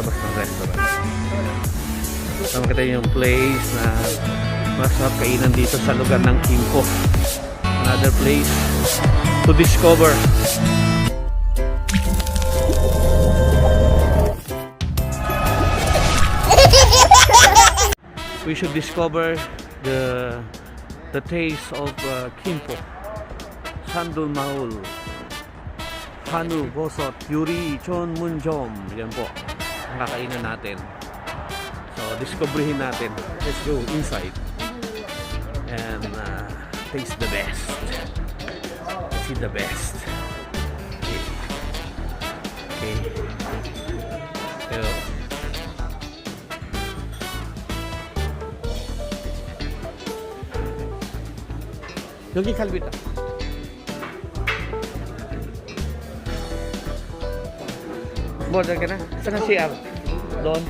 labas ng restaurant. So makita yung place na masarap kainan dito sa lugar ng Kimpo. Another place to discover. We should discover the taste of Kimpo. Sandul Maul, Hanu, Bosot, Yuri, Chon, Munjom. Yan po ang kakainan natin. So, discoveryhin natin. Let's go inside and taste the best. See the best. Okay. So, 여기 갈비다. Border ka na? Saan ang CR? Doon?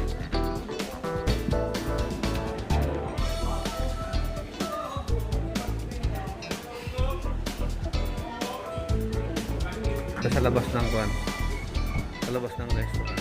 Sa labas ng kuwan. Sa labas ng restaurant.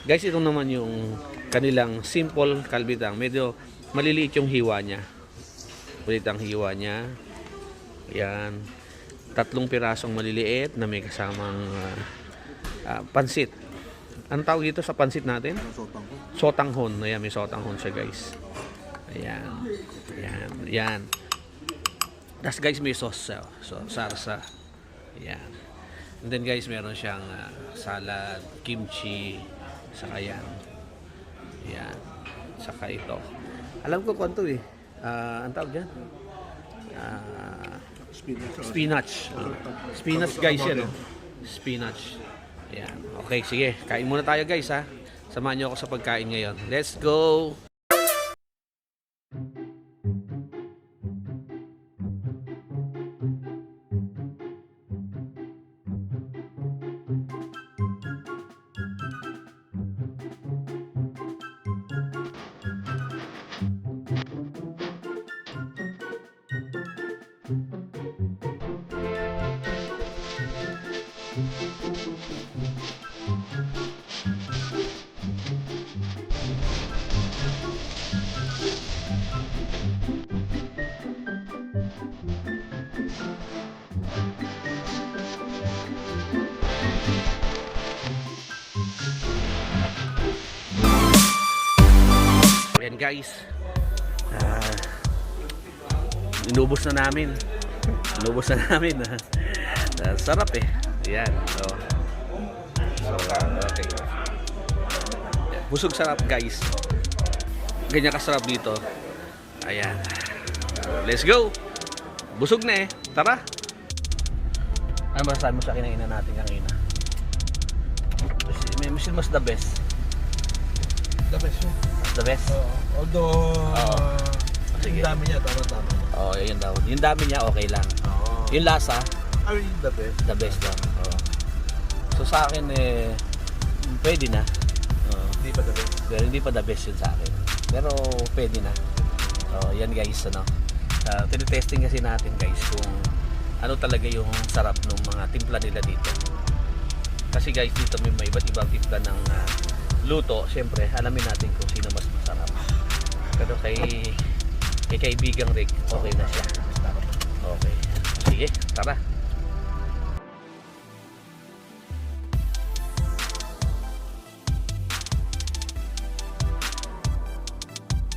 Guys, ito naman yung kanilang simple kalbitang. Medyo maliliit yung hiwa niya. Maliit ang hiwa niya. Yan. 3 pirasong maliliit na may kasamang pansit. Anong tawag dito sa pansit natin? Sotanghon. Ayan, may sotanghon siya, guys. Ayan. Ayan. Ayan. Tapos guys, may sauce. So, sarsa. Ayan. And then guys, meron siyang salad, kimchi, saka yan. Ayan. Saka ito. Alam ko kung ito eh. Ang tawag dyan? Spinach. Spinach guys yan. Spinach. Ayan. Okay, sige. Kain muna tayo guys ha. Samahan niyo ako sa pagkain ngayon. Let's go! Ayan guys, inubos na namin. Sarap eh. Ayan. So, okay. Busog sarap guys. Ganyan kasarap dito. Ayan. Let's go. Busog na eh. Tara. Ano masasabi mo sa kinainan natin kanina? Mas the best. The best yun. The best? Although, sige. yung dami niya, tama-tama. Oo, yun daw. Yung dami niya, okay lang. Yung lasa, I mean, the best. the best lang. Oo. So sa akin, pwede na. Hindi pa the best. Pero hindi pa the best yun sa akin. Pero pwede na. So, yan guys, ano. Tinitesting kasi natin guys kung ano talaga yung sarap ng mga timpla nila dito. Kasi guys, dito may iba't ibang timpla ng luto. Siyempre, alamin natin kung sino mas masarap. Pero kay kaibigang Rick, okay na siya. Okay. Sige, tara.